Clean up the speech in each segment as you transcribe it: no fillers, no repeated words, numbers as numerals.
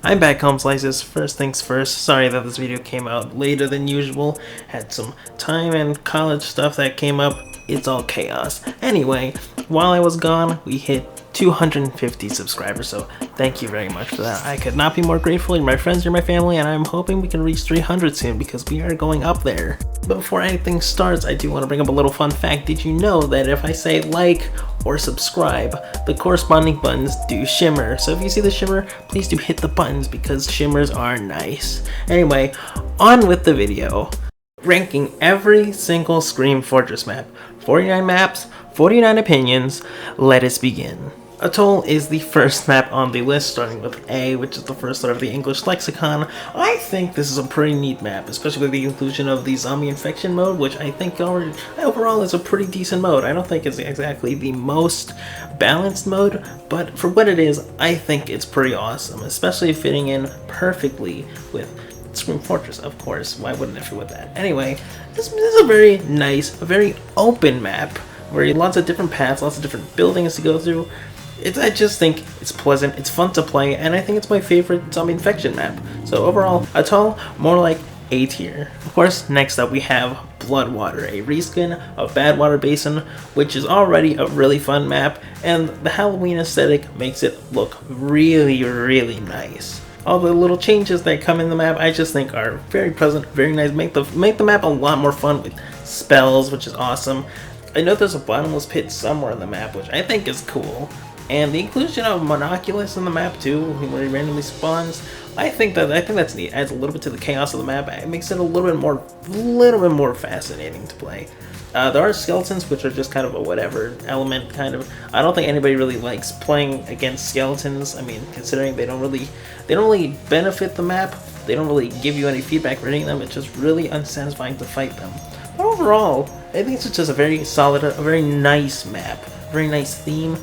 I'm back, home slices. First things first, sorry that this video came out later than usual. Had some time and college stuff that came up. It's all chaos. Anyway, while I was gone, we hit 250 subscribers, so thank you very much for that. I could not be more grateful. You're my friends, you're my family, and I'm hoping we can reach 300 soon because we are going up there. But before anything starts, I do want to bring up a little fun fact. Did you know that if I say like or subscribe, the corresponding buttons do shimmer? So if you see the shimmer, please do hit the buttons because shimmers are nice. Anyway, on with the video. Ranking every single Scream Fortress map. 49 maps, 49 opinions. Let us begin. Atoll is the first map on the list, starting with A, which is the first letter of the English lexicon. I think this is a pretty neat map, especially with the inclusion of the zombie infection mode, which I think overall is a pretty decent mode. I don't think it's exactly the most balanced mode, but for what it is, I think it's pretty awesome, especially fitting in perfectly with Scream Fortress, of course. Why wouldn't it fit with that? Anyway, this is a very nice, a very open map, where lots of different paths, lots of different buildings to go through. I just think it's pleasant, it's fun to play, and I think it's my favorite zombie infection map. So overall, Atoll, more like A tier. Of course, next up we have Bloodwater, a reskin of Badwater Basin, which is already a really fun map, and the Halloween aesthetic makes it look really, really nice. All the little changes that come in the map, I just think are very pleasant, very nice, make the map a lot more fun with spells, which is awesome. I know there's a bottomless pit somewhere in the map, which I think is cool. And the inclusion of Monoculus in the map too, where he randomly spawns, I think that's neat. It adds a little bit to the chaos of the map. It makes it a little bit more fascinating to play. There are skeletons, which are just kind of a whatever element, kind of. I don't think anybody really likes playing against skeletons. I mean, considering they don't really benefit the map. They don't really give you any feedback for hitting them. It's just really unsatisfying to fight them. But overall, I think it's just a very solid, a very nice map, very nice theme.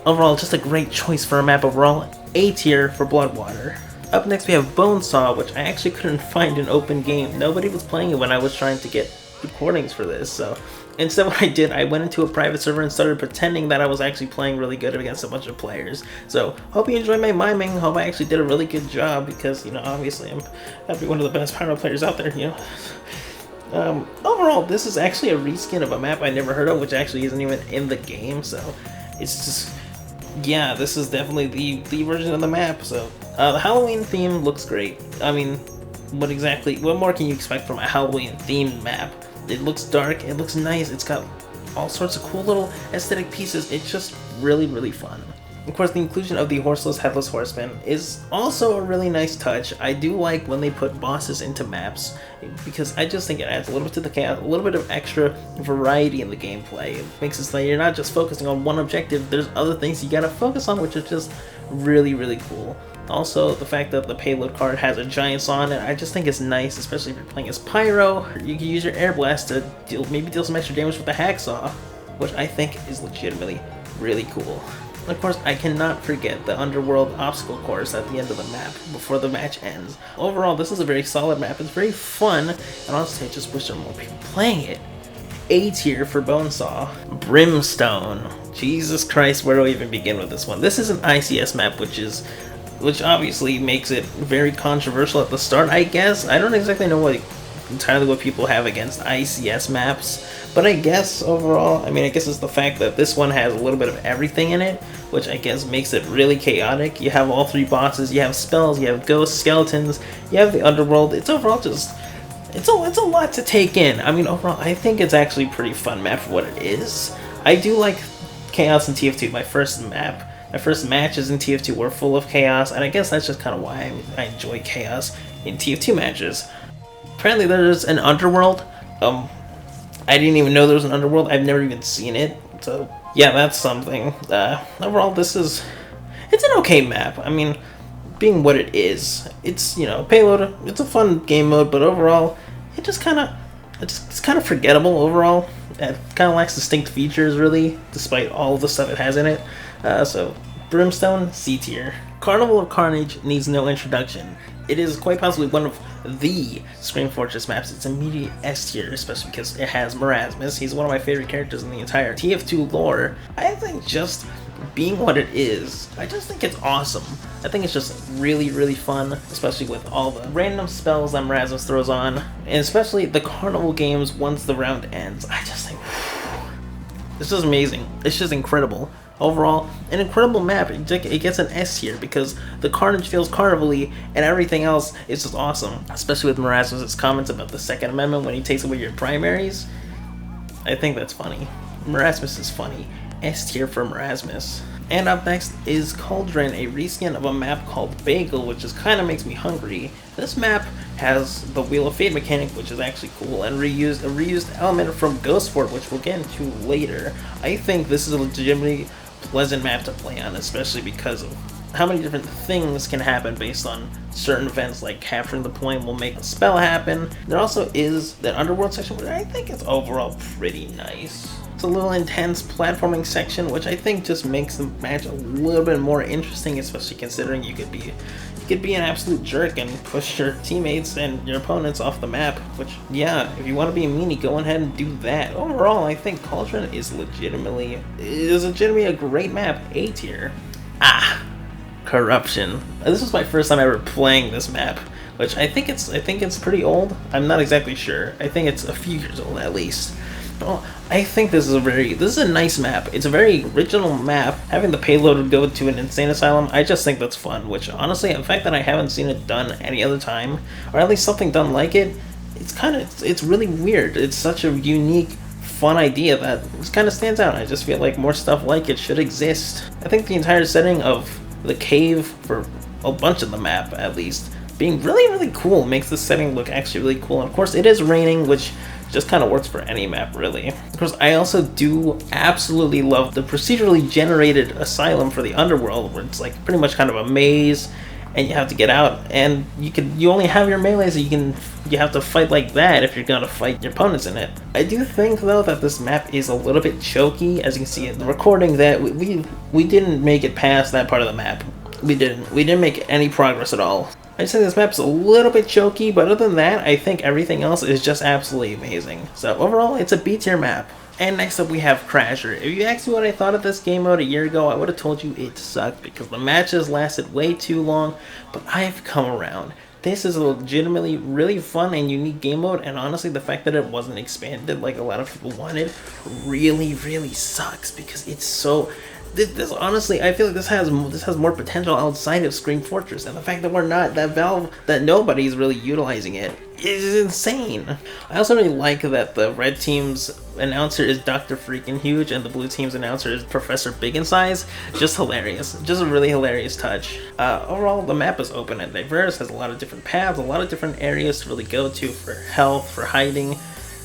Overall, just a great choice for a map overall. A tier for Bloodwater. Up next we have Bonesaw, which I actually couldn't find an open game. Nobody was playing it when I was trying to get recordings for this, so instead what I did, I went into a private server and started pretending that I was actually playing really good against a bunch of players. So, hope you enjoyed my miming, hope I actually did a really good job, because, you know, obviously I'm probably one of the best pyro players out there, you know. Overall, this is actually a reskin of a map I never heard of, which actually isn't even in the game, so it's just, yeah, this is definitely the version of the map. So the Halloween theme looks great. I mean, what more can you expect from a Halloween themed map? It looks dark, it looks nice, it's got all sorts of cool little aesthetic pieces. It's just really, really fun. Of course, the inclusion of the Horseless Headless Horseman is also a really nice touch. I do like when they put bosses into maps, because I just think it adds a little bit to the chaos, a little bit of extra variety in the gameplay. It makes it so you're not just focusing on one objective, there's other things you gotta focus on, which is just really, really cool. Also, the fact that the payload card has a giant saw on it, I just think it's nice, especially if you're playing as Pyro. You can use your air blast to maybe deal some extra damage with the hacksaw, which I think is legitimately really cool. Of course, I cannot forget the Underworld obstacle course at the end of the map before the match ends. Overall, this is a very solid map. It's very fun, and honestly, I just wish there were more people playing it. A tier for Bonesaw. Brimstone. Jesus Christ, where do I even begin with this one? This is an ICS map, which obviously makes it very controversial at the start, I guess. I don't exactly know entirely what people have against ICS maps, but I guess overall, I mean, I guess it's the fact that this one has a little bit of everything in it, which I guess makes it really chaotic. You have all three bosses, you have spells, you have ghosts, skeletons, you have the underworld. It's overall just, it's a lot to take in. I mean, overall, I think it's actually a pretty fun map for what it is. I do like chaos in TF2. My first matches in TF2 were full of chaos, and I guess that's just kind of why I enjoy chaos in TF2 matches. Apparently there's an underworld. I didn't even know there was an underworld. I've never even seen it. So yeah, that's something. Overall, it's an okay map. I mean, being what it is, it's, you know, payload. It's a fun game mode, but overall, it's kind of forgettable. Overall, it kind of lacks distinct features, really, despite all of the stuff it has in it. So Brimstone, C tier. Carnival of Carnage needs no introduction. It is quite possibly one of the Scream Fortress maps. It's immediate S tier, especially because it has Marasmus. He's one of my favorite characters in the entire TF2 lore. I think just being what it is, I just think it's awesome. I think it's just really, really fun, especially with all the random spells that Marasmus throws on, and especially the carnival games once the round ends. I just think, this is amazing. It's just incredible. Overall, an incredible map. It gets an S tier because the carnage feels carnival-y and everything else is just awesome. Especially with Marasmus' comments about the Second Amendment when he takes away your primaries. I think that's funny. Marasmus is funny. S tier for Marasmus. And up next is Cauldron, a reskin of a map called Bagel, which just kind of makes me hungry. This map has the Wheel of Fate mechanic, which is actually cool, and a reused element from Ghost Fort, which we'll get into later. I think this is a legitimately pleasant map to play on, especially because of how many different things can happen based on certain events, like capturing the point will make a spell happen. There also is that Underworld section, which I think is overall pretty nice. It's a little intense platforming section, which I think just makes the match a little bit more interesting, especially considering you could be an absolute jerk and push your teammates and your opponents off the map, which, yeah, if you want to be a meanie, go ahead and do that. Overall, I think Cauldron is legitimately a great map. A tier. Corruption. This was my first time ever playing this map, which I think it's pretty old. I'm not exactly sure. I think it's a few years old at least. Well, I think this is a nice map. It's a very original map. Having the payload go to an insane asylum, I just think that's fun, which honestly, the fact that I haven't seen it done any other time, or at least something done like it, it's really weird. It's such a unique, fun idea that just kind of stands out. I just feel like more stuff like it should exist. I think the entire setting of the cave, for a bunch of the map at least, being really, really cool makes the setting look actually really cool. And of course, it is raining, which just kind of works for any map, really. Of course, I also do absolutely love the procedurally generated asylum for the Underworld, where it's like pretty much kind of a maze, and you have to get out, and you only have your melees, so you have to fight like that if you're gonna fight your opponents in it. I do think though that this map is a little bit choky, as you can see in the recording, that we didn't make it past that part of the map. We didn't make any progress at all. I just think this map's a little bit choky, but other than that, I think everything else is just absolutely amazing. So overall, it's a B tier map. And next up we have Crasher. If you asked me what I thought of this game mode a year ago, I would have told you it sucked because the matches lasted way too long, but I've come around. This is a legitimately really fun and unique game mode, and honestly the fact that it wasn't expanded like a lot of people wanted really, really sucks because it's so... This honestly, I feel like this has more potential outside of Scream Fortress, and the fact that nobody's really utilizing it is insane. I also really like that the red team's announcer is Dr. Freaking Huge and the blue team's announcer is Professor Big in Size. Just hilarious. Just a really hilarious touch. Overall, the map is open and diverse, has a lot of different paths, a lot of different areas to really go to for health, for hiding,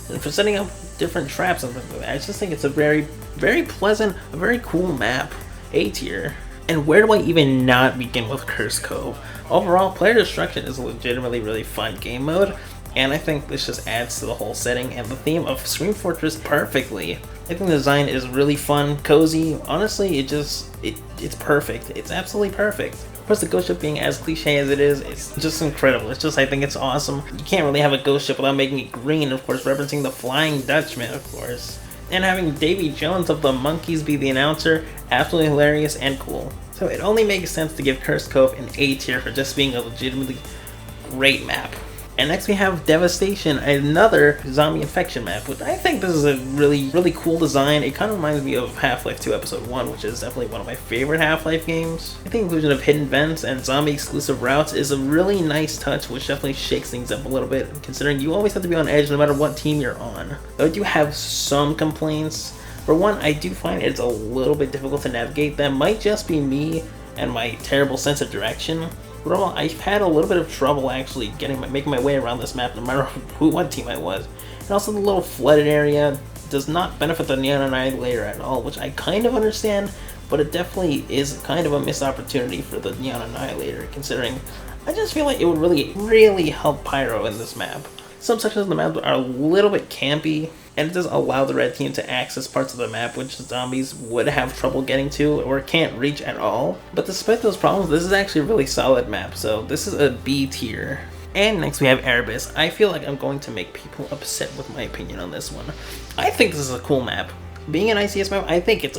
and for setting up different traps and things like that. I just think it's a very, very pleasant, a very cool map. A tier. And where do I even not begin with Cursed Cove? Overall, player destruction is a legitimately really fun game mode, and I think this just adds to the whole setting and the theme of Scream Fortress perfectly. I think the design is really fun, cozy. Honestly, it's perfect. It's absolutely perfect. Of course, the ghost ship being as cliche as it is, it's just incredible. I think it's awesome. You can't really have a ghost ship without making it green, of course, referencing the Flying Dutchman, of course. And having Davy Jones of the Monkeys be the announcer, absolutely hilarious and cool. So it only makes sense to give Cursed Cove an A tier for just being a legitimately great map. And next we have Devastation, another zombie infection map, which I think this is a really, really cool design. It kind of reminds me of Half-Life 2 Episode 1, which is definitely one of my favorite Half-Life games. I think the inclusion of hidden vents and zombie exclusive routes is a really nice touch, which definitely shakes things up a little bit, considering you always have to be on edge no matter what team you're on. Though I do have some complaints. For one, I do find it's a little bit difficult to navigate. That might just be me and my terrible sense of direction. But overall, I've had a little bit of trouble actually making my way around this map no matter what team I was. And also the little flooded area does not benefit the Neon Annihilator at all, which I kind of understand, but it definitely is kind of a missed opportunity for the Neon Annihilator, considering I just feel like it would really, really help Pyro in this map. Some sections of the map are a little bit campy, and it does allow the red team to access parts of the map which zombies would have trouble getting to or can't reach at all. But despite those problems, this is actually a really solid map, so this is a B tier. And next we have Erebus. I feel like I'm going to make people upset with my opinion on this one. I think this is a cool map. being an ICS map, I think it's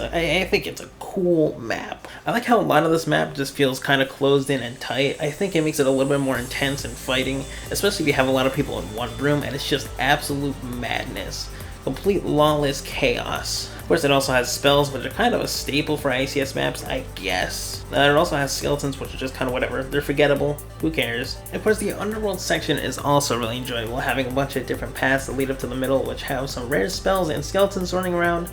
a cool map. I like how a lot of this map just feels kind of closed in and tight. I think it makes it a little bit more intense in fighting, especially if you have a lot of people in one room and it's just absolute madness. Complete lawless chaos. Of course, it also has spells, which are kind of a staple for ICS maps, I guess. It also has skeletons, which are just kind of whatever. They're forgettable. Who cares? Of course, the underworld section is also really enjoyable, having a bunch of different paths that lead up to the middle, which have some rare spells and skeletons running around.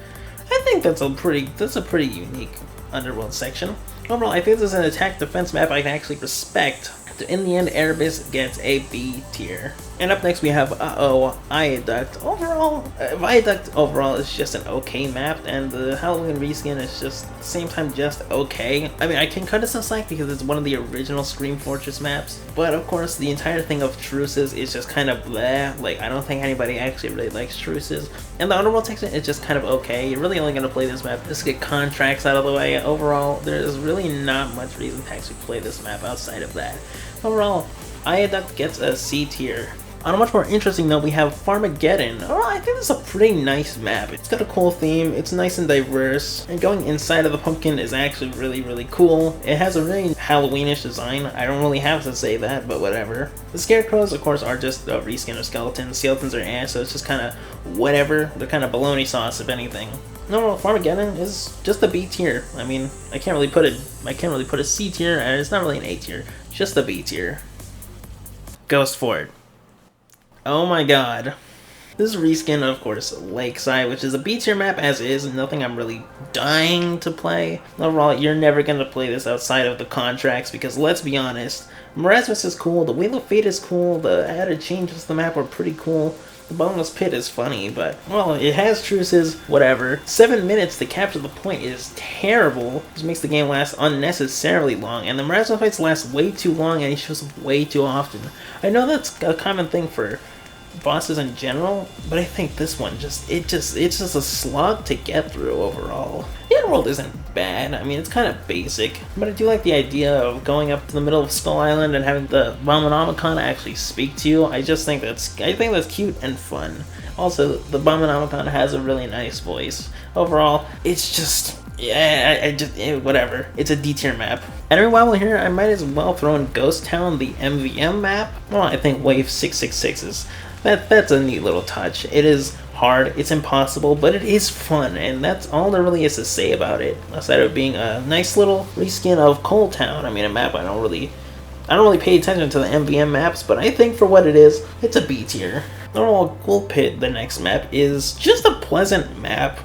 I think that's a pretty unique underworld section. Overall, I think this is an attack defense map I can actually respect. In the end, Erebus gets a B tier. And up next we have Viaduct. Overall, Viaduct overall is just an okay map, and the Halloween reskin is just at the same time just okay. I mean, I can cut it some slack because it's one of the original Scream Fortress maps, but of course the entire thing of truces is just kind of bleh. Like, I don't think anybody actually really likes truces. And the underworld section is just kind of okay. You're really only gonna play this map just to get contracts out of the way. Overall, there's really not much reason to actually play this map outside of that. Overall, Viaduct gets a C tier. On a much more interesting note, we have Farmageddon. Oh, I think this is a pretty nice map. It's got a cool theme, it's nice and diverse, and going inside of the pumpkin is actually really cool. It has a really Halloweenish design. I don't really have to say that, but whatever. The scarecrows, of course, are just a reskin of skeletons. Skeletons are ass, so it's just kind of whatever. They're kind of bologna sauce, if anything. No, Farmageddon is just a B tier. I mean, I can't really put a C tier, and it's not really an A tier. Just a B tier. Ghost Fort. Oh my god. This is reskin, of course, Lakeside, which is a B tier map as is, nothing I'm really dying to play. Overall, you're never going to play this outside of the contracts, because let's be honest, Marasmus is cool, the Wheel of Fate is cool, the added changes to the map are pretty cool, the Boneless Pit is funny, but, well, it has truces, whatever. 7 minutes to capture the point is terrible, which makes the game last unnecessarily long, and the Marasmus fights last way too long, and he shows up way too often. I know that's a common thing for bosses in general, but I think this one it's just a slog to get through overall. The underworld isn't bad. I mean, it's kind of basic, but I do like the idea of going up to the middle of Skull Island and having the Abominomicon actually speak to you. I think that's cute and fun. Also, the Abominomicon has a really nice voice. Overall, it's just whatever. It's a D tier map. And every while we're here, I might as well throw in Ghost Town, the MVM map. Well, I think Wave 666 is that's a neat little touch. It is hard, it's impossible, but it is fun, and that's all there really is to say about it, aside of being a nice little reskin of Coal Town. I mean, a map I don't really pay attention to the MVM maps, but I think for what it is, it's a B tier. Overall, Ghoul Pit, the next map, is just a pleasant map.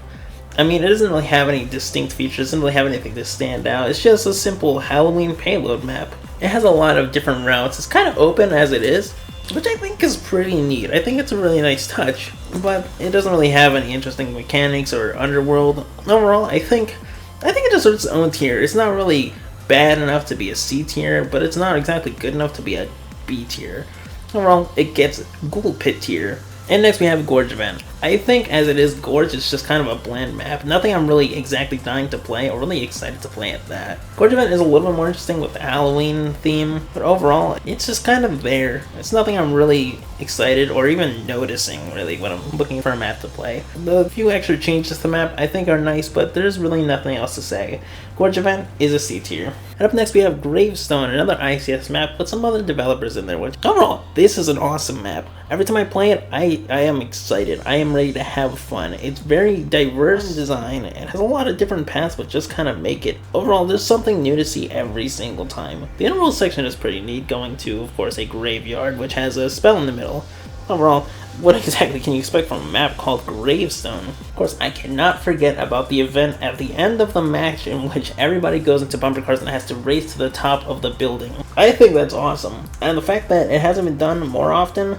I mean, it doesn't really have any distinct features, doesn't really have anything to stand out. It's just a simple Halloween payload map. It has a lot of different routes. It's kind of open as it is, which I think is pretty neat. I think it's a really nice touch, but it doesn't really have any interesting mechanics or underworld. Overall, I think it deserves its own tier. It's not really bad enough to be a C tier, but it's not exactly good enough to be a B tier. Overall, it gets Ghoul Pit tier. And next we have Gorge Event. I think as it is, Gorge is just kind of a bland map. Nothing I'm really exactly dying to play or really excited to play at that. Gorge Event is a little bit more interesting with the Halloween theme, but overall, it's just kind of there. It's nothing I'm really excited or even noticing really when I'm looking for a map to play. The few extra changes to the map I think are nice, but there's really nothing else to say. Gorge Event is a C tier. And up next we have Gravestone, another ICS map with some other developers in there, which overall, this is an awesome map. Every time I play it, I am excited. I am ready to have fun. It's very diverse design. It has a lot of different paths, but just kind of make it. Overall, there's something new to see every single time. The underworld section is pretty neat, going to, of course, a graveyard, which has a spell in the middle. Overall, what exactly can you expect from a map called Gravestone? Of course, I cannot forget about the event at the end of the match in which everybody goes into bumper cars and has to race to the top of the building. I think that's awesome. And the fact that it hasn't been done more often,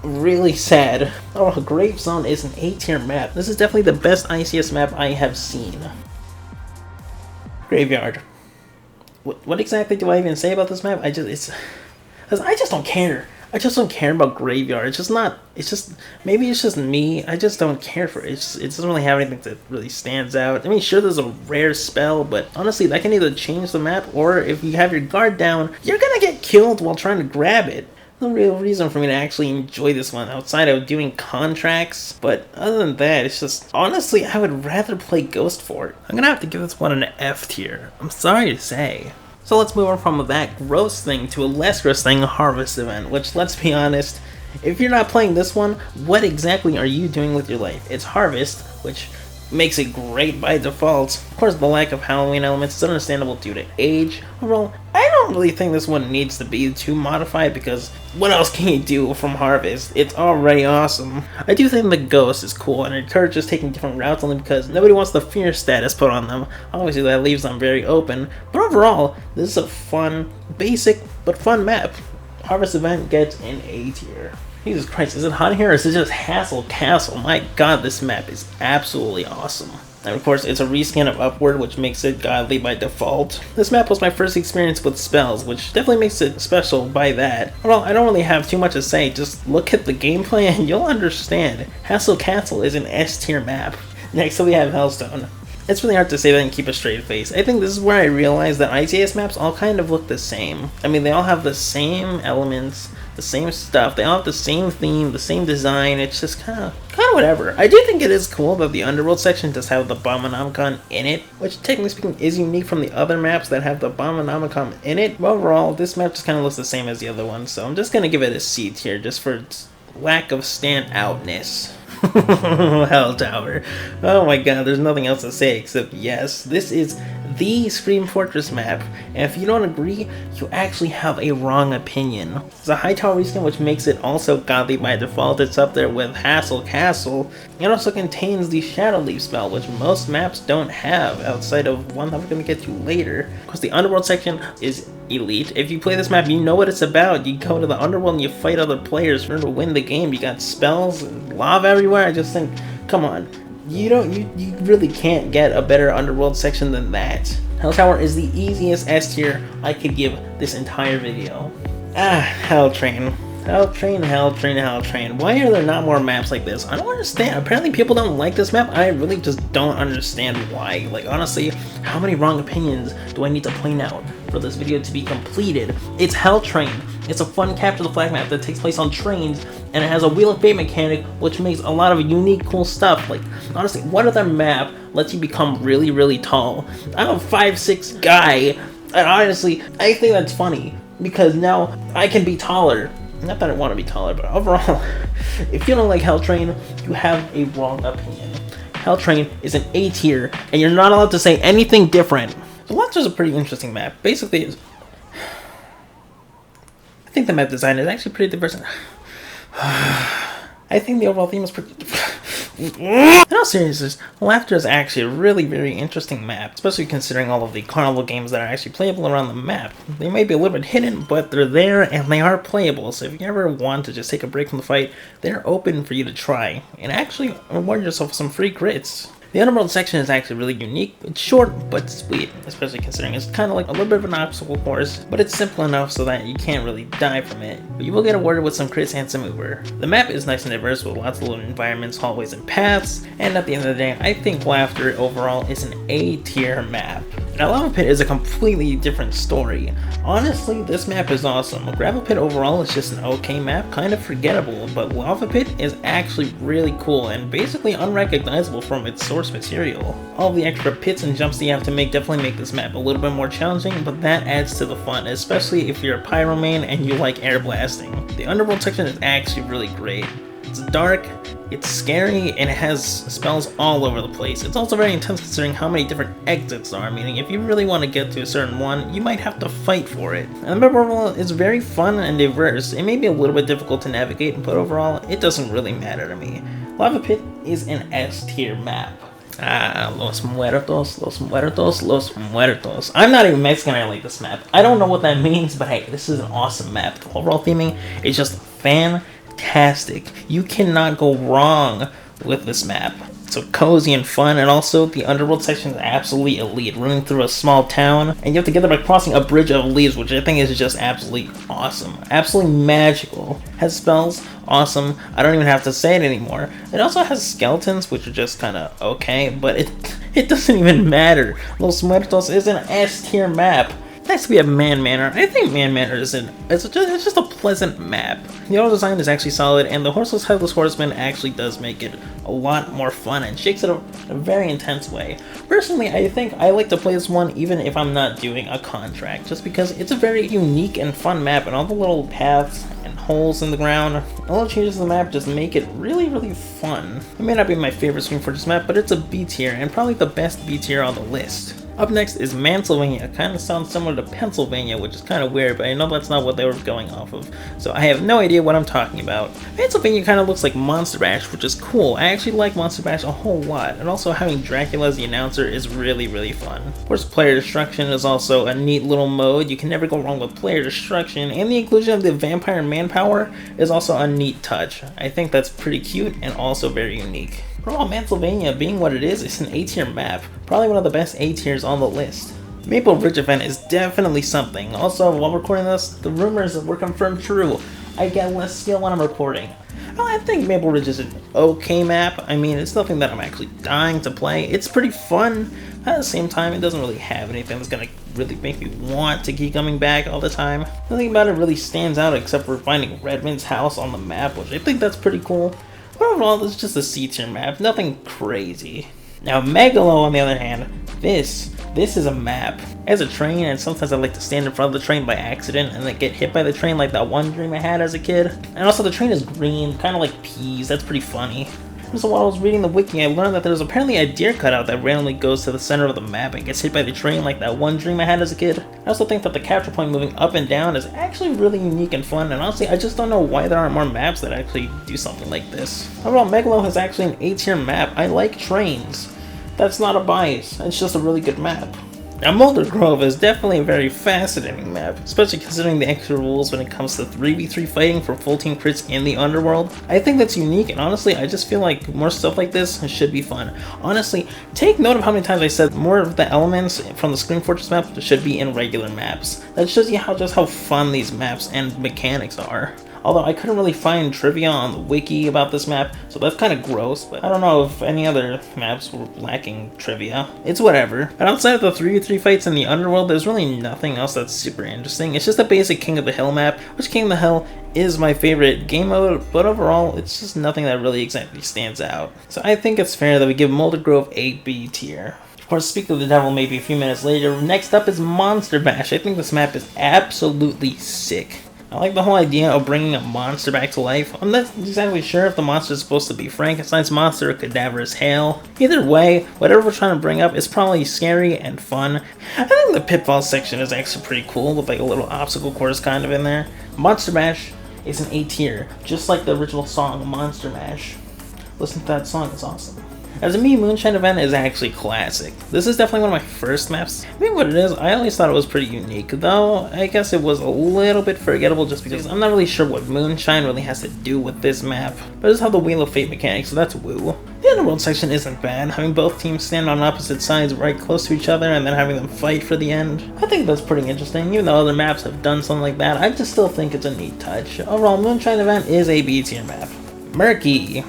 really sad. Oh, Gravestone is an A tier map. This is definitely the best ICS map I have seen. Graveyard. What exactly do I even say about this map? I just don't care. I just don't care about Graveyard. Maybe it's just me. I just don't care for it. It doesn't really have anything that really stands out. I mean, sure, there's a rare spell, but honestly, that can either change the map, or if you have your guard down, you're gonna get killed while trying to grab it. the real reason for me to actually enjoy this one outside of doing contracts. But other than that, it's just, honestly, I would rather play Ghost Fort. I'm gonna have to give this one an F tier. I'm sorry to say. So let's move on from that gross thing to a less gross thing, Harvest Event, which, let's be honest, if you're not playing this one, what exactly are you doing with your life? It's Harvest, which makes it great by default. Of course, the lack of Halloween elements is understandable due to age. Overall, I don't really think this one needs to be too modified, because what else can you do from Harvest? It's already awesome. I do think the Ghost is cool and encourages taking different routes only because nobody wants the fear status put on them. Obviously, that leaves them very open, but overall, this is a fun, basic, but fun map. Harvest Event gets an A tier. Jesus Christ, is it hot here or is it just Hassle Castle? My god, this map is absolutely awesome. And of course, it's a reskin of Upward, which makes it godly by default. This map was my first experience with spells, which definitely makes it special by that. Well, I don't really have too much to say, just look at the gameplay and you'll understand. Hassle Castle is an S tier map. Next we have Hellstone. It's really hard to say that and keep a straight face. I think this is where I realized that ICS maps all kind of look the same. I mean, they all have the same elements, the same stuff, they all have the same theme, the same design. It's just kind of whatever. I do think it is cool that the Underworld section does have the Bombonomicon in it, which technically speaking is unique from the other maps that have the Bombonomicon in it. But overall, this map just kind of looks the same as the other one, so I'm just going to give it a C tier just for its lack of standoutness. Hell Tower. Oh my god, there's nothing else to say except yes, this is the Scream Fortress map, and if you don't agree, you actually have a wrong opinion. It's a high tower reskin, which makes it also godly by default. It's up there with Hassle Castle. It also contains the Shadow Leaf spell, which most maps don't have outside of one that we're going to get to later. Of course, the Underworld section is elite. If you play this map, you know what it's about. You go to the Underworld and you fight other players to win the game. You got spells and lava everywhere. I just think, come on. You really can't get a better Underworld section than that. Hell Tower is the easiest S tier I could give this entire video. Hell Train. Hell Train, Hell Train, Hell Train. Why are there not more maps like this? I don't understand. Apparently people don't like this map. I really just don't understand why. Like, honestly, how many wrong opinions do I need to point out for this video to be completed? It's Hell Train. It's a fun capture the flag map that takes place on trains, and it has a Wheel of Fate mechanic, which makes a lot of unique, cool stuff. Like, honestly, what other map lets you become really, really tall? I'm a 5'6" guy, and honestly, I think that's funny, because now I can be taller. Not that I want to be taller, but overall, if you don't like Hell Train, you have a wrong opinion. Hell Train is an A tier, and you're not allowed to say anything different. So Monster's a pretty interesting map. Basically, I think the map design is actually pretty diverse. I think the overall theme is pretty... In all seriousness, Laughter is actually a really very interesting map, especially considering all of the carnival games that are actually playable around the map. They may be a little bit hidden, but they're there and they are playable, so if you ever want to just take a break from the fight, they're open for you to try, and actually reward yourself with some free grits. The Underworld section is actually really unique. It's short, but sweet, especially considering it's kind of like a little bit of an obstacle course, but it's simple enough so that you can't really die from it, but you will get awarded with some crits and some Uber. The map is nice and diverse with lots of little environments, hallways, and paths, and at the end of the day, I think Laughter overall is an A tier map. Now, Lava Pit is a completely different story. Honestly, this map is awesome. Gravel Pit overall is just an okay map, kind of forgettable, but Lava Pit is actually really cool and basically unrecognizable from its source material. All the extra pits and jumps that you have to make definitely make this map a little bit more challenging, but that adds to the fun, especially if you're a pyro main and you like air blasting. The Underworld section is actually really great. It's dark, it's scary, and it has spells all over the place. It's also very intense considering how many different exits there are, meaning if you really want to get to a certain one, you might have to fight for it. And the map overall is very fun and diverse. It may be a little bit difficult to navigate, but overall, it doesn't really matter to me. Lava Pit is an S tier map. Los Muertos, Los Muertos, Los Muertos. I'm not even Mexican, I like this map. I don't know what that means, but hey, this is an awesome map. The overall theming is just fantastic. You cannot go wrong with this map. It's so cozy and fun, and also the Underworld section is absolutely elite, running through a small town, and you have to get there by crossing a bridge of leaves, which I think is just absolutely awesome. Absolutely magical. Has spells, awesome. I don't even have to say it anymore. It also has skeletons, which are just kind of okay, but it doesn't even matter. Los Muertos is an S tier map. Next we have Man Manor. I think Man Manor it's just a pleasant map. The auto design is actually solid, and the Horseless Headless Horseman actually does make it a lot more fun and shakes it in a very intense way. Personally, I think I like to play this one even if I'm not doing a contract, just because it's a very unique and fun map, and all the little paths and holes in the ground, all the changes to the map just make it really, really fun. It may not be my favorite Screen Fortress map, but it's a B tier, and probably the best B tier on the list. Up next is Mansylvania. Kind of sounds similar to Pennsylvania, which is kind of weird, but I know that's not what they were going off of, so I have no idea what I'm talking about. Pennsylvania kind of looks like Monster Bash, which is cool. I actually like Monster Bash a whole lot, and also having Dracula as the announcer is really, really fun. Of course, player destruction is also a neat little mode. You can never go wrong with player destruction, and the inclusion of the vampire manpower is also a neat touch. I think that's pretty cute and also very unique. Overall, Mansylvania, being what it is, it's an A tier map. Probably one of the best A tiers on the list. Maple Ridge event is definitely something. Also, while recording this, the rumors were confirmed true. I get less skill when I'm recording. Well, I think Maple Ridge is an okay map. I mean, it's nothing that I'm actually dying to play. It's pretty fun. At the same time, it doesn't really have anything that's gonna really make me want to keep coming back all the time. Nothing about it really stands out except for finding Redmond's house on the map, which I think that's pretty cool. But overall, it's just a C tier map, nothing crazy. Now, Megalo, on the other hand, this is a map. As a train, and sometimes I like to stand in front of the train by accident and then get hit by the train like that one dream I had as a kid. And also, the train is green, kind of like peas, that's pretty funny. So while I was reading the wiki, I learned that there's apparently a deer cutout that randomly goes to the center of the map and gets hit by the train like that one dream I had as a kid. I also think that the capture point moving up and down is actually really unique and fun, and honestly, I just don't know why there aren't more maps that actually do something like this. Overall, Megalo is actually an A tier map. I like trains. That's not a bias, it's just a really good map. Now, Molder Grove is definitely a very fascinating map, especially considering the extra rules when it comes to 3v3 fighting for full team crits in the underworld. I think that's unique, and honestly, I just feel like more stuff like this should be fun. Honestly, take note of how many times I said more of the elements from the Screen Fortress map should be in regular maps. That shows you how fun these maps and mechanics are. Although I couldn't really find trivia on the wiki about this map, so that's kind of gross, but I don't know if any other maps were lacking trivia. It's whatever. But outside of the 3v3 fights in the underworld, there's really nothing else that's super interesting. It's just a basic King of the Hill map, which King of the Hill is my favorite game mode, but overall, it's just nothing that really exactly stands out. So I think it's fair that we give Molder Grove a B tier. Of course, Speak of the Devil maybe a few minutes later. Next up is Monster Bash. I think this map is absolutely sick. I like the whole idea of bringing a monster back to life. I'm not exactly sure if the monster is supposed to be Frankenstein's monster or Cadaverous Hail. Either way, whatever we're trying to bring up is probably scary and fun. I think the Pitfall section is actually pretty cool with like a little obstacle course kind of in there. Monster Bash is an A tier, just like the original song Monster Mash. Listen to that song, it's awesome. As a me, Moonshine event is actually classic. This is definitely one of my first maps. I mean, what it is, I always thought it was pretty unique, though I guess it was a little bit forgettable just because I'm not really sure what Moonshine really has to do with this map. But it's how the Wheel of Fate mechanic, so that's woo. The Underworld section isn't bad, having both teams stand on opposite sides right close to each other and then having them fight for the end. I think that's pretty interesting. Even though other maps have done something like that, I just still think it's a neat touch. Overall, Moonshine event is a B tier map. Murky.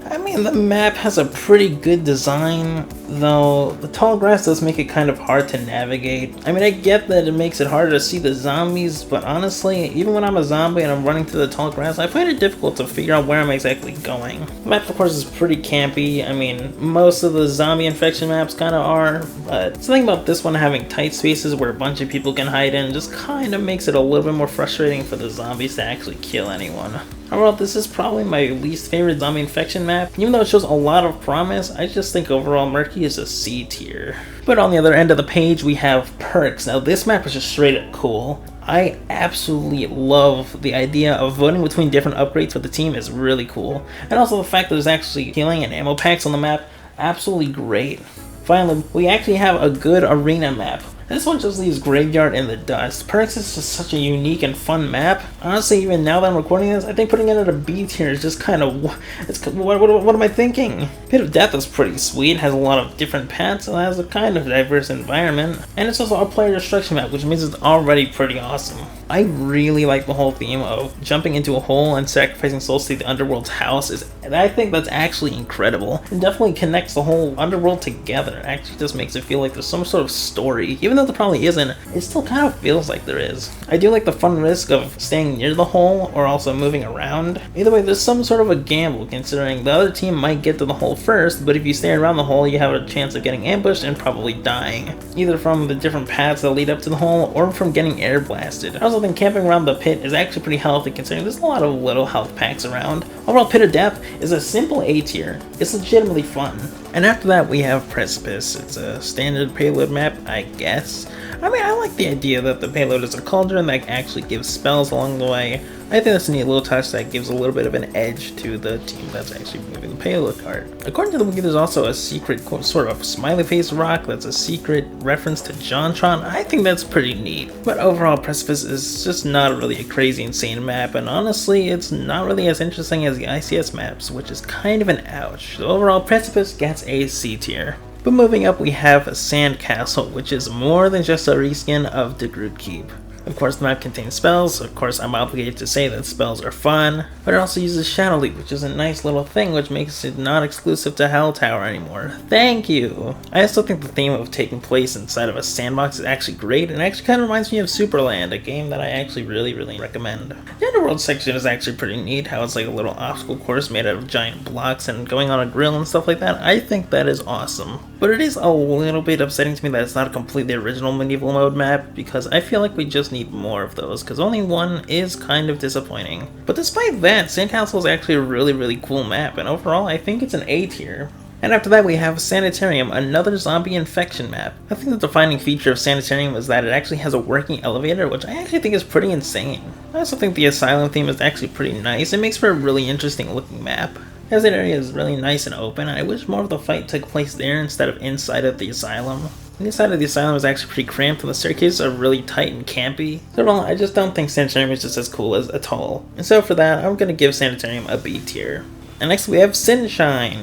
I mean, the map has a pretty good design, though the tall grass does make it kind of hard to navigate. I mean, I get that it makes it harder to see the zombies, but honestly, even when I'm a zombie and I'm running through the tall grass, I find it difficult to figure out where I'm exactly going. The map, of course, is pretty campy. I mean, most of the zombie infection maps kind of are, but something about this one having tight spaces where a bunch of people can hide in just kind of makes it a little bit more frustrating for the zombies to actually kill anyone. Overall, this is probably my least favorite zombie infection map. Even though it shows a lot of promise, I just think overall Murky is a C tier. But on the other end of the page, we have Perks. Now this map is just straight up cool. I absolutely love the idea of voting between different upgrades for the team is really cool. And also the fact that there's actually healing and ammo packs on the map, absolutely great. Finally, we actually have a good arena map. This one just leaves Graveyard in the dust. Perks is just such a unique and fun map. Honestly, even now that I'm recording this, I think putting it at a B tier is just kind of... What am I thinking? Pit of Death is pretty sweet, has a lot of different paths, and has a kind of diverse environment. And it's also a player destruction map, which means it's already pretty awesome. I really like the whole theme of jumping into a hole and sacrificing souls to the Underworld's house. And I think that's actually incredible. It definitely connects the whole Underworld together. It actually just makes it feel like there's some sort of story. Even though though there probably isn't, it still kind of feels like there is. I do like the fun risk of staying near the hole or also moving around. Either way, there's some sort of a gamble considering the other team might get to the hole first, but if you stay around the hole, you have a chance of getting ambushed and probably dying. Either from the different paths that lead up to the hole or from getting air blasted. I also think camping around the pit is actually pretty healthy considering there's a lot of little health packs around. Overall, Pit of Death is a simple A tier. It's legitimately fun. And after that we have Precipice. It's a standard payload map, I guess. I mean, I like the idea that the payload is a cauldron that actually gives spells along the way. I think that's a neat little touch that gives a little bit of an edge to the team that's actually moving the payload card. According to the wiki, there's also a secret sort of smiley face rock that's a secret reference to JonTron. I think that's pretty neat. But overall, Precipice is just not really a crazy insane map, and honestly, it's not really as interesting as the ICS maps, which is kind of an ouch. So overall, Precipice gets a C tier. But moving up, we have Sandcastle, which is more than just a reskin of the Groot Keep. Of course, the map contains spells. Of course, I'm obligated to say that spells are fun, but it also uses Shadow Leap, which is a nice little thing which makes it not exclusive to Hell Tower anymore. Thank you! I also think the theme of taking place inside of a sandbox is actually great, and actually kind of reminds me of Superland, a game that I actually really recommend. The Underworld section is actually pretty neat, how it's like a little obstacle course made out of giant blocks and going on a grill and stuff like that. I think that is awesome. But it is a little bit upsetting to me that it's not a completely original medieval mode map, because I feel like we just need more of those, because only one is kind of disappointing. But despite that, Sandcastle is actually a really cool map, and overall I think it's an A tier. And after that we have Sanitarium, another zombie infection map. I think the defining feature of Sanitarium is that it actually has a working elevator, which I actually think is pretty insane. I also think the asylum theme is actually pretty nice. It makes for a really interesting looking map. As that area is really nice and open, and I wish more of the fight took place there instead of inside of the asylum. The inside of the asylum is actually pretty cramped, and the staircases are really tight and campy. So overall, I just don't think Sanitarium is just as cool as Atoll. And so for that, I'm gonna give Sanitarium a B tier. And next we have Sunshine.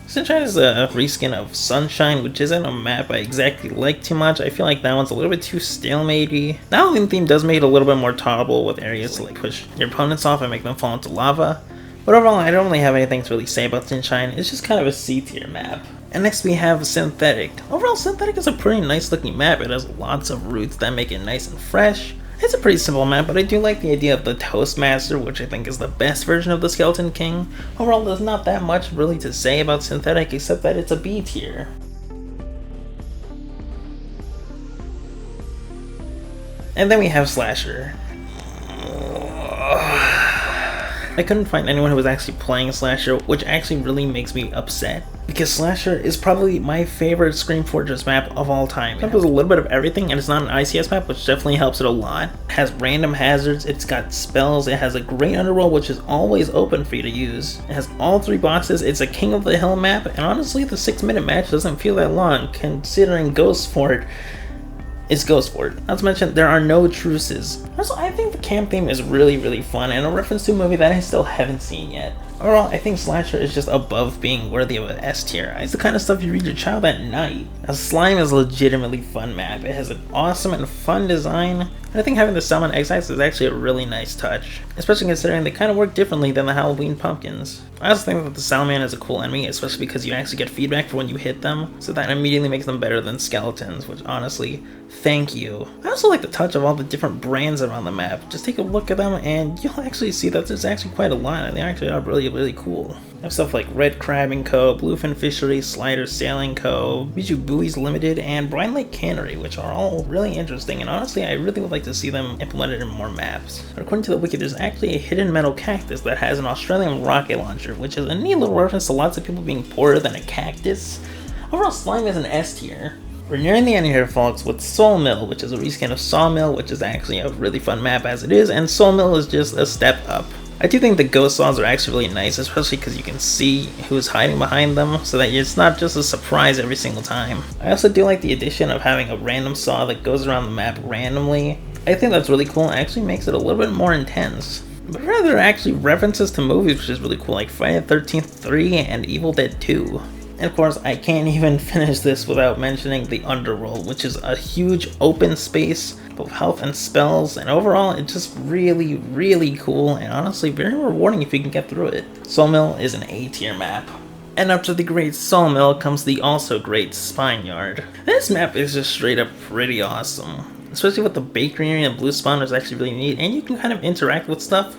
Sunshine is a reskin of Sunshine, which isn't a map I exactly like too much. I feel like that one's a little bit too stalematey. The Halloween theme does make it a little bit more tolerable with areas to like push your opponents off and make them fall into lava. But overall, I don't really have anything to really say about Sunshine. It's just kind of a C tier map. And next we have Synthetic. Overall, Synthetic is a pretty nice looking map. It has lots of roots that make it nice and fresh. It's a pretty simple map, but I do like the idea of the Toastmaster, which I think is the best version of the Skeleton King. Overall, there's not that much really to say about Synthetic, except that it's a B tier. And then we have Slasher. I couldn't find anyone who was actually playing Slasher, which actually really makes me upset. Because Slasher is probably my favorite Scream Fortress map of all time. It has a little bit of everything, and it's not an ICS map, which definitely helps it a lot. It has random hazards, it's got spells, it has a great underworld, which is always open for you to use. It has all 3 boxes, it's a King of the Hill map, and honestly the 6-minute match doesn't feel that long, considering Ghost Fort is Ghost Fort. Not to mention, there are no truces. Also, I think the camp theme is really fun, and a reference to a movie that I still haven't seen yet. Overall, I think Slasher is just above being worthy of an S tier. It's the kind of stuff you read your child at night. Now, Slime is a legitimately fun map. It has an awesome and fun design, and I think having the summon X-Axe is actually a really nice touch, especially considering they kind of work differently than the Halloween pumpkins. I also think that the Salaman is a cool enemy, especially because you actually get feedback for when you hit them, so that immediately makes them better than skeletons, which honestly, thank you. I also like the touch of all the different brands around the map. Just take a look at them and you'll actually see that there's actually quite a lot, and they actually are really cool. I have stuff like Red Crab & Co., Bluefin Fishery, Slider Sailing Co., Bijou Buoys Limited, and Brine Lake Cannery, which are all really interesting, and honestly I really would like to see them implemented in more maps. But according to the wiki, there's actually a hidden metal cactus that has an Australian rocket launcher, which is a neat little reference to lots of people being poorer than a cactus. Overall, Slime is an S tier. We're nearing the end here, folks, with Soul Mill, which is a reskin of Sawmill, which is actually a really fun map as it is, and Soul Mill is just a step up. I do think the ghost saws are actually really nice, especially because you can see who's hiding behind them, so that it's not just a surprise every single time. I also do like the addition of having a random saw that goes around the map randomly. I think that's really cool and actually makes it a little bit more intense. But rather, there are actually references to movies, which is really cool, like Friday the 13th 3 and Evil Dead 2. And of course, I can't even finish this without mentioning the Underworld, which is a huge open space of health and spells, and overall it's just really cool, and honestly very rewarding if you can get through it. Soul Mill is an A tier map. And after the Great Sawmill comes the also great Spineyard. This map is just straight up pretty awesome. Especially with the bakery area and blue spawn is actually really neat, and you can kind of interact with stuff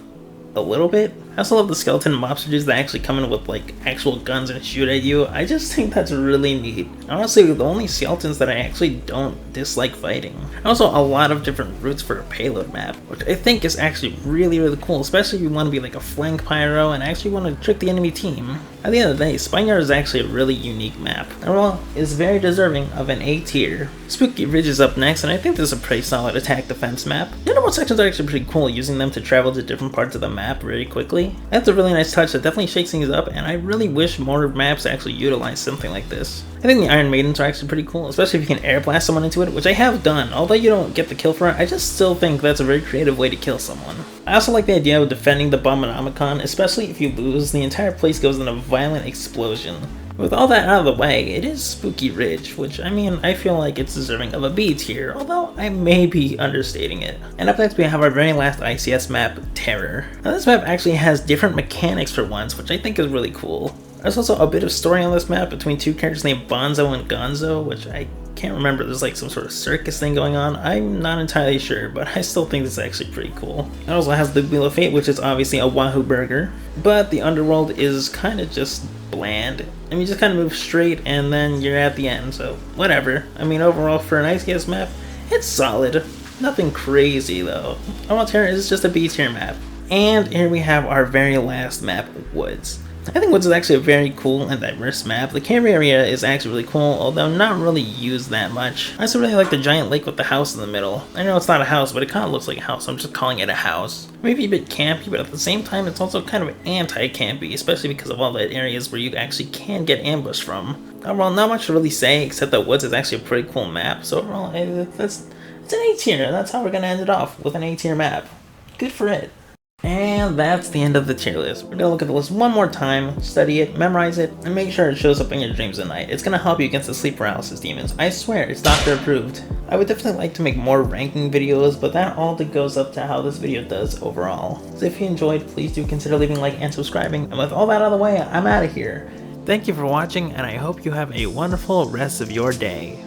a little bit. I also love the skeleton mobsters that actually come in with like actual guns and shoot at you. I just think that's really neat. Honestly, the only skeletons that I actually don't dislike fighting. Also, a lot of different routes for a payload map, which I think is actually really cool, especially if you want to be like a flank pyro and actually want to trick the enemy team. At the end of the day, Spineyard is actually a really unique map, and well, is very deserving of an A tier. Spooky Ridge is up next, and I think this is a pretty solid attack defense map. The underworld sections are actually pretty cool, using them to travel to different parts of the map very quickly. That's a really nice touch that definitely shakes things up, and I really wish more maps actually utilize something like this. I think the Iron Maidens are actually pretty cool, especially if you can air blast someone into it, which I have done. Although you don't get the kill for it, I just still think that's a very creative way to kill someone. I also like the idea of defending the Abominomicon, especially if you lose, the entire place goes in a violent explosion. With all that out of the way, it is Spooky Ridge, which, I mean, I feel like it's deserving of a B tier, although I may be understating it. And up next we have our very last ICS map, Terror. Now this map actually has different mechanics for once, which I think is really cool. There's also a bit of story on this map between two characters named Bonzo and Gonzo, which I can't remember. There's like some sort of circus thing going on. I'm not entirely sure, but I still think this is actually pretty cool. It also has the Wheel of Fate, which is obviously a Wahoo burger, but the underworld is kind of just bland. I mean, you just kind of move straight and then you're at the end, so whatever. I mean, overall for an ICS map, it's solid. Nothing crazy though. Overall Terror is just a B tier map. And here we have our very last map, Woods. I think Woods is actually a very cool and diverse map. The cave area is actually really cool, although not really used that much. I also really like the giant lake with the house in the middle. I know it's not a house, but it kind of looks like a house, so I'm just calling it a house. Maybe a bit campy, but at the same time it's also kind of anti-campy, especially because of all the areas where you actually can get ambushed from. Overall, not much to really say, except that Woods is actually a pretty cool map, so overall, it's an A tier, and that's how we're going to end it off, with an A tier map. Good for it. And that's the end of the tier list. We're gonna look at the list one more time, study it, memorize it, and make sure it shows up in your dreams at night. It's gonna help you against the sleep paralysis demons. I swear, it's doctor approved. I would definitely like to make more ranking videos, but that all goes up to how this video does overall. So if you enjoyed, please do consider leaving a like and subscribing. And with all that out of the way, I'm out of here. Thank you for watching, and I hope you have a wonderful rest of your day.